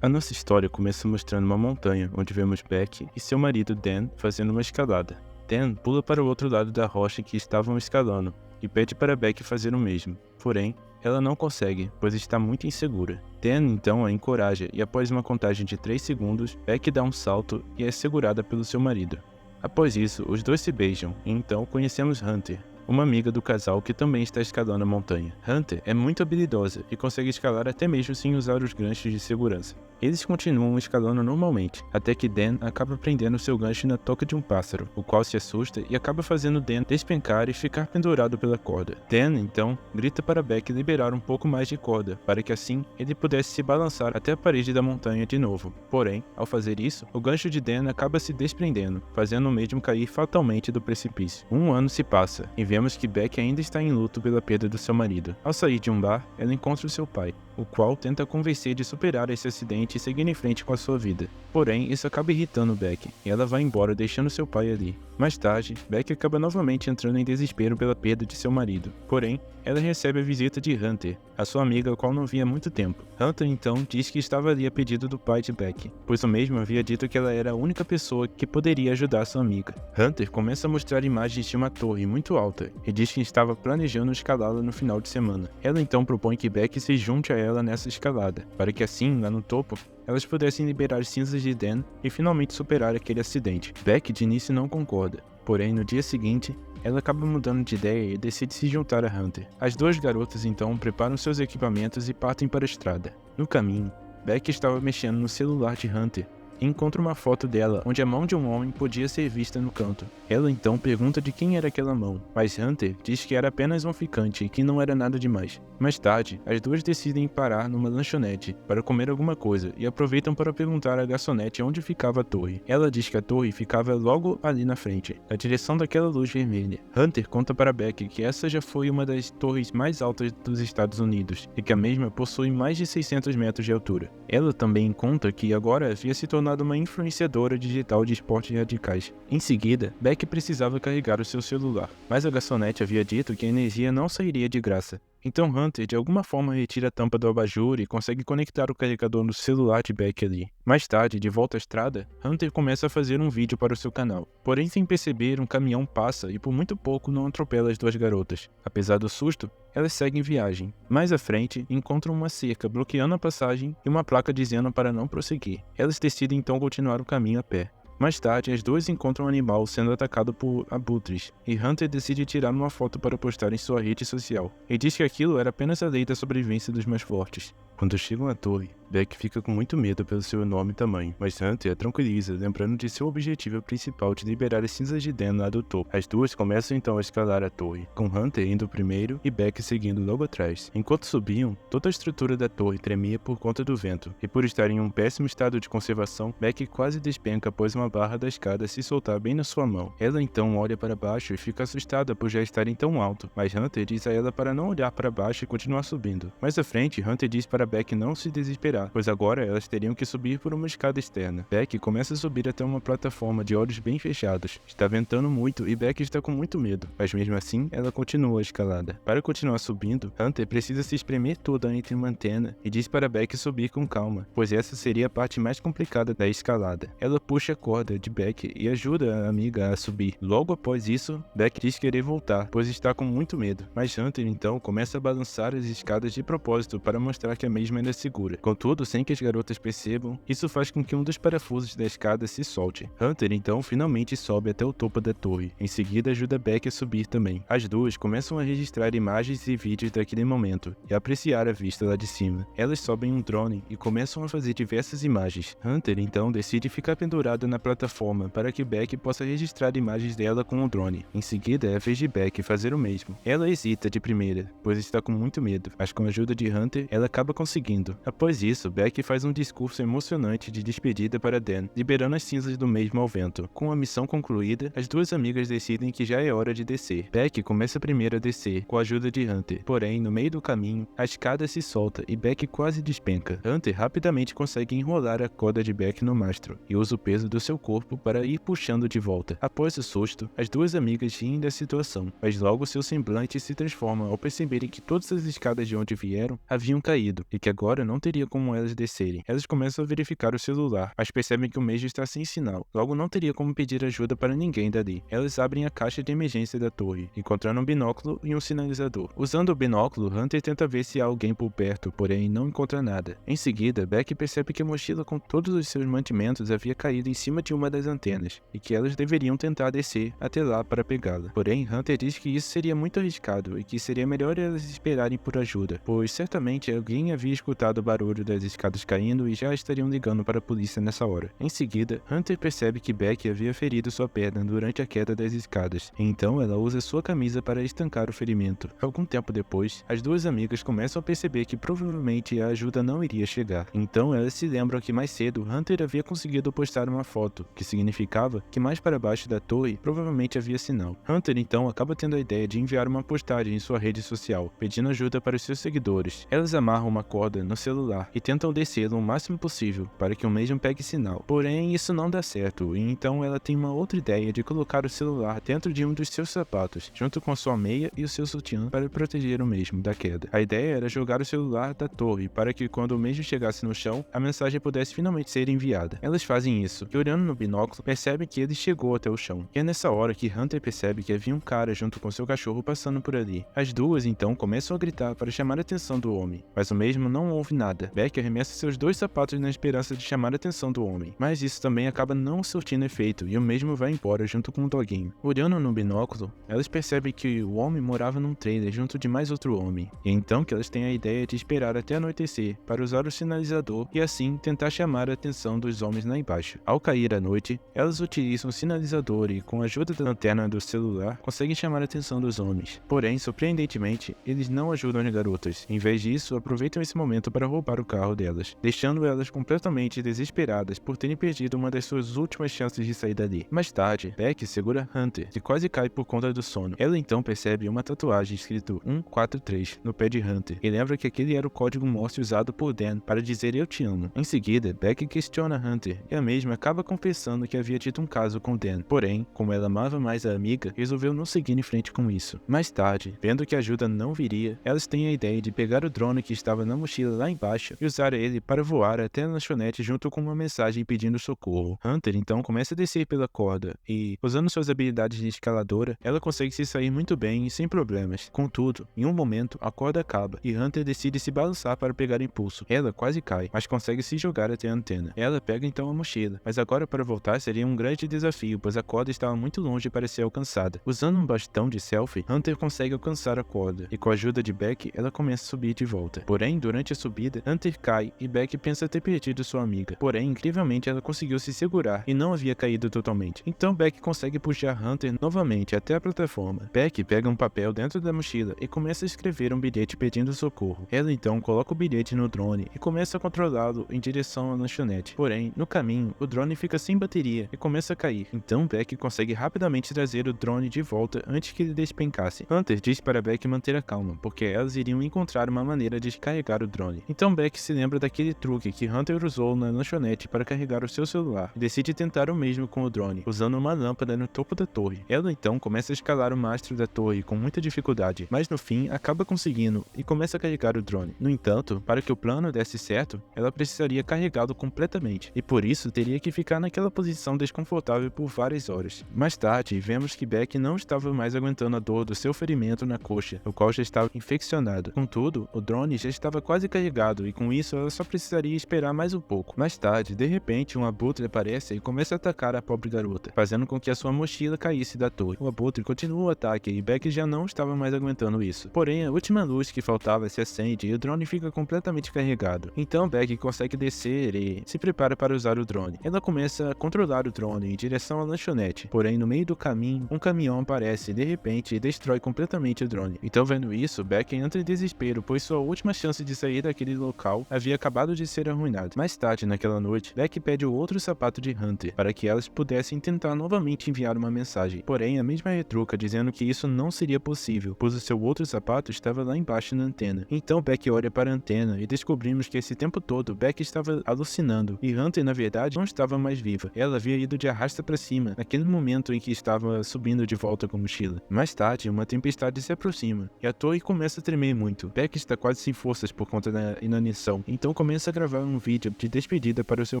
A nossa história começa mostrando uma montanha, onde vemos Beck e seu marido Dan fazendo uma escalada. Dan pula para o outro lado da rocha que estavam escalando e pede para Beck fazer o mesmo. Porém, ela não consegue, pois está muito insegura. Dan então a encoraja e após uma contagem de 3 segundos, Beck dá um salto e é segurada pelo seu marido. Após isso, os dois se beijam e então conhecemos Hunter, uma amiga do casal que também está escalando a montanha. Hunter é muito habilidosa e consegue escalar até mesmo sem usar os ganchos de segurança. Eles continuam escalando normalmente, até que Dan acaba prendendo seu gancho na toca de um pássaro, o qual se assusta e acaba fazendo Dan despencar e ficar pendurado pela corda. Dan, então, grita para Beck liberar um pouco mais de corda, para que assim ele pudesse se balançar até a parede da montanha de novo. Porém, ao fazer isso, o gancho de Dan acaba se desprendendo, fazendo o mesmo cair fatalmente do precipício. Um ano se passa, e vemos que Beck ainda está em luto pela perda do seu marido. Ao sair de um bar, ela encontra o seu pai, o qual tenta convencer de superar esse acidente e seguir em frente com a sua vida. Porém, isso acaba irritando Beck, e ela vai embora deixando seu pai ali. Mais tarde, Beck acaba novamente entrando em desespero pela perda de seu marido. Porém, ela recebe a visita de Hunter, a sua amiga a qual não via há muito tempo. Hunter então diz que estava ali a pedido do pai de Beck, pois o mesmo havia dito que ela era a única pessoa que poderia ajudar sua amiga. Hunter começa a mostrar imagens de uma torre muito alta e diz que estava planejando escalá-la no final de semana. Ela então propõe que Beck se junte a ela nessa escalada, para que assim, lá no topo, elas pudessem liberar as cinzas de Dan e finalmente superar aquele acidente. Beck de início não concorda, porém no dia seguinte, ela acaba mudando de ideia e decide se juntar a Hunter. As duas garotas então preparam seus equipamentos e partem para a estrada. No caminho, Beck estava mexendo no celular de Hunter e encontra uma foto dela onde a mão de um homem podia ser vista no canto. Ela então pergunta de quem era aquela mão, mas Hunter diz que era apenas um ficante e que não era nada demais. Mais tarde, as duas decidem parar numa lanchonete para comer alguma coisa e aproveitam para perguntar à garçonete onde ficava a torre. Ela diz que a torre ficava logo ali na frente, na direção daquela luz vermelha. Hunter conta para Beck que essa já foi uma das torres mais altas dos Estados Unidos e que a mesma possui mais de 600 metros de altura. Ela também conta que agora havia se tornado uma influenciadora digital de esportes radicais. Em seguida, Beck precisava carregar o seu celular, mas a garçonete havia dito que a energia não sairia de graça. Então Hunter de alguma forma retira a tampa do abajur e consegue conectar o carregador no celular de Beck ali. Mais tarde, de volta à estrada, Hunter começa a fazer um vídeo para o seu canal. Porém, sem perceber, um caminhão passa e por muito pouco não atropela as duas garotas. Apesar do susto, elas seguem viagem. Mais à frente, encontram uma cerca bloqueando a passagem e uma placa dizendo para não prosseguir. Elas decidem então continuar o caminho a pé. Mais tarde, as duas encontram um animal sendo atacado por abutres, e Hunter decide tirar uma foto para postar em sua rede social, e diz que aquilo era apenas a lei da sobrevivência dos mais fortes. Quando chegam à torre, Beck fica com muito medo pelo seu enorme tamanho, mas Hunter a tranquiliza, lembrando de seu objetivo principal de liberar as cinzas de Dan lá do topo. As duas começam então a escalar a torre, com Hunter indo primeiro e Beck seguindo logo atrás. Enquanto subiam, toda a estrutura da torre tremia por conta do vento, e por estar em um péssimo estado de conservação, Beck quase despenca após uma barra da escada se soltar bem na sua mão. Ela então olha para baixo e fica assustada por já estarem tão alto, mas Hunter diz a ela para não olhar para baixo e continuar subindo. Mais à frente, Hunter diz para Beck não se desesperar, pois agora elas teriam que subir por uma escada externa. Beck começa a subir até uma plataforma de olhos bem fechados. Está ventando muito e Beck está com muito medo, mas mesmo assim ela continua a escalada. Para continuar subindo, Hunter precisa se espremer toda entre uma antena e diz para Beck subir com calma, pois essa seria a parte mais complicada da escalada. Ela puxa a corda de Beck e ajuda a amiga a subir. Logo após isso, Beck diz querer voltar, pois está com muito medo, mas Hunter então começa a balançar as escadas de propósito para mostrar que a mesma ainda é segura. Contudo, sem que as garotas percebam, isso faz com que um dos parafusos da escada se solte. Hunter então finalmente sobe até o topo da torre. Em seguida ajuda Beck a subir também. As duas começam a registrar imagens e vídeos daquele momento e a apreciar a vista lá de cima. Elas sobem um drone e começam a fazer diversas imagens. Hunter então decide ficar pendurada na plataforma para que Beck possa registrar imagens dela com o drone. Em seguida é a vez de Beck fazer o mesmo. Ela hesita de primeira, pois está com muito medo, mas com a ajuda de Hunter, ela acaba conseguindo. Após isso, Beck faz um discurso emocionante de despedida para Dan, liberando as cinzas do mesmo ao vento. Com a missão concluída, as duas amigas decidem que já é hora de descer. Beck começa primeiro a descer, com a ajuda de Hunter. Porém, no meio do caminho, a escada se solta e Beck quase despenca. Hunter rapidamente consegue enrolar a corda de Beck no mastro e usa o peso do seu corpo para ir puxando de volta. Após o susto, as duas amigas riem da situação, mas logo seu semblante se transforma ao perceberem que todas as escadas de onde vieram haviam caído e que agora não teria como como elas descerem. Elas começam a verificar o celular, mas percebem que o mesmo está sem sinal. Logo não teria como pedir ajuda para ninguém dali. Elas abrem a caixa de emergência da torre, encontrando um binóculo e um sinalizador. Usando o binóculo, Hunter tenta ver se há alguém por perto, porém não encontra nada. Em seguida, Beck percebe que a mochila com todos os seus mantimentos havia caído em cima de uma das antenas, e que elas deveriam tentar descer até lá para pegá-la. Porém, Hunter diz que isso seria muito arriscado e que seria melhor elas esperarem por ajuda, pois certamente alguém havia escutado o barulho das escadas caindo e já estariam ligando para a polícia nessa hora. Em seguida, Hunter percebe que Beck havia ferido sua perna durante a queda das escadas, então ela usa sua camisa para estancar o ferimento. Algum tempo depois, as duas amigas começam a perceber que provavelmente a ajuda não iria chegar. Então elas se lembram que mais cedo Hunter havia conseguido postar uma foto, que significava que mais para baixo da torre provavelmente havia sinal. Hunter então acaba tendo a ideia de enviar uma postagem em sua rede social, pedindo ajuda para os seus seguidores. Elas amarram uma corda no celular e tentam descê-lo o máximo possível para que o mesmo pegue sinal. Porém, isso não dá certo, e então ela tem uma outra ideia de colocar o celular dentro de um dos seus sapatos, junto com sua meia e o seu sutiã para proteger o mesmo da queda. A ideia era jogar o celular da torre para que quando o mesmo chegasse no chão, a mensagem pudesse finalmente ser enviada. Elas fazem isso, e olhando no binóculo, percebem que ele chegou até o chão. E é nessa hora que Hunter percebe que havia um cara junto com seu cachorro passando por ali. As duas então começam a gritar para chamar a atenção do homem, mas o mesmo não ouve nada. Beck arremessa seus dois sapatos na esperança de chamar a atenção do homem, mas isso também acaba não surtindo efeito e o mesmo vai embora junto com o doguinho. Olhando no binóculo, elas percebem que o homem morava num trailer junto de mais outro homem, e então que elas têm a ideia de esperar até anoitecer para usar o sinalizador e assim tentar chamar a atenção dos homens lá embaixo. Ao cair a noite, elas utilizam o sinalizador e com a ajuda da lanterna do celular conseguem chamar a atenção dos homens. Porém, surpreendentemente, eles não ajudam as garotas. Em vez disso, aproveitam esse momento para roubar o carro delas, deixando elas completamente desesperadas por terem perdido uma das suas últimas chances de sair dali. Mais tarde, Beck segura Hunter, que quase cai por conta do sono. Ela então percebe uma tatuagem escrito 143 no pé de Hunter, e lembra que aquele era o código Morse usado por Dan para dizer eu te amo. Em seguida, Beck questiona Hunter, e a mesma acaba confessando que havia tido um caso com Dan. Porém, como ela amava mais a amiga, resolveu não seguir em frente com isso. Mais tarde, vendo que a ajuda não viria, elas têm a ideia de pegar o drone que estava na mochila lá embaixo e usar ele para voar até a lanchonete junto com uma mensagem pedindo socorro. Hunter então começa a descer pela corda e, usando suas habilidades de escaladora, ela consegue se sair muito bem e sem problemas. Contudo, em um momento, a corda acaba e Hunter decide se balançar para pegar impulso. Ela quase cai, mas consegue se jogar até a antena. Ela pega então a mochila, mas agora para voltar seria um grande desafio, pois a corda estava muito longe para ser alcançada. Usando um bastão de selfie, Hunter consegue alcançar a corda, e com a ajuda de Beck, ela começa a subir de volta. Porém, durante a subida, Hunter cai e Beck pensa ter perdido sua amiga. Porém, incrivelmente, ela conseguiu se segurar e não havia caído totalmente. Então Beck consegue puxar Hunter novamente até a plataforma. Beck pega um papel dentro da mochila e começa a escrever um bilhete pedindo socorro. Ela então coloca o bilhete no drone e começa a controlá-lo em direção à lanchonete. Porém, no caminho, o drone fica sem bateria e começa a cair. Então Beck consegue rapidamente trazer o drone de volta antes que ele despencasse. Hunter diz para Beck manter a calma, porque elas iriam encontrar uma maneira de descarregar o drone. Então Beck se lembra daquele truque que Hunter usou na lanchonete para carregar o seu celular e decide tentar o mesmo com o drone, usando uma lâmpada no topo da torre. Ela então começa a escalar o mastro da torre com muita dificuldade, mas no fim acaba conseguindo e começa a carregar o drone. No entanto, para que o plano desse certo, ela precisaria carregá-lo completamente, e por isso teria que ficar naquela posição desconfortável por várias horas. Mais tarde, vemos que Beck não estava mais aguentando a dor do seu ferimento na coxa, o qual já estava infeccionado. Contudo, o drone já estava quase carregado e com isso ela só precisaria esperar mais um pouco. Mais tarde, de repente, um abutre aparece e começa a atacar a pobre garota, fazendo com que a sua mochila caísse da torre. O abutre continua o ataque e Beck já não estava mais aguentando isso. Porém, a última luz que faltava se acende e o drone fica completamente carregado. Então Beck consegue descer e se prepara para usar o drone. Ela começa a controlar o drone em direção à lanchonete, porém no meio do caminho, um caminhão aparece de repente e destrói completamente o drone. Então vendo isso, Beck entra em desespero, pois sua última chance de sair daquele local havia acabado de ser arruinada. Mais tarde naquela noite, Beck pede o outro sapato de Hunter, para que elas pudessem tentar novamente enviar uma mensagem. Porém, a mesma retruca dizendo que isso não seria possível, pois o seu outro sapato estava lá embaixo na antena. Então Beck olha para a antena e descobrimos que esse tempo todo Beck estava alucinando, e Hunter na verdade não estava mais viva. Ela havia ido de arrasta para cima, naquele momento em que estava subindo de volta com a mochila. Mais tarde, uma tempestade se aproxima, e a torre começa a tremer muito. Beck está quase sem forças por conta da inanição, não, então começa a gravar um vídeo de despedida para o seu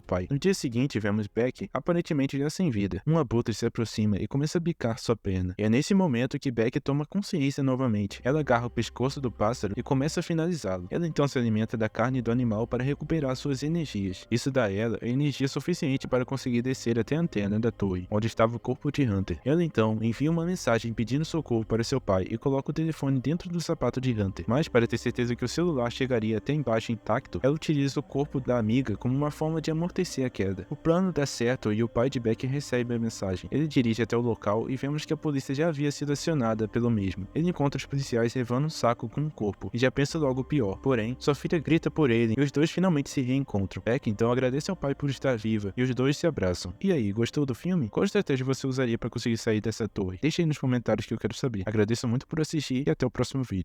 pai. No dia seguinte, vemos Beck aparentemente já sem vida. Um abutre se aproxima e começa a bicar sua perna. E é nesse momento que Beck toma consciência novamente. Ela agarra o pescoço do pássaro e começa a finalizá-lo. Ela então se alimenta da carne do animal para recuperar suas energias. Isso dá a ela energia suficiente para conseguir descer até a antena da torre, onde estava o corpo de Hunter. Ela então envia uma mensagem pedindo socorro para seu pai e coloca o telefone dentro do sapato de Hunter. Mas para ter certeza que o celular chegaria até embaixo intacto, ela utiliza o corpo da amiga como uma forma de amortecer a queda. O plano dá certo e o pai de Beck recebe a mensagem. Ele dirige até o local e vemos que a polícia já havia sido acionada pelo mesmo. Ele encontra os policiais levando um saco com o corpo e já pensa logo o pior. Porém, sua filha grita por ele e os dois finalmente se reencontram. Beck então agradece ao pai por estar viva e os dois se abraçam. E aí, gostou do filme? Qual estratégia você usaria para conseguir sair dessa torre? Deixa aí nos comentários que eu quero saber. Agradeço muito por assistir e até o próximo vídeo.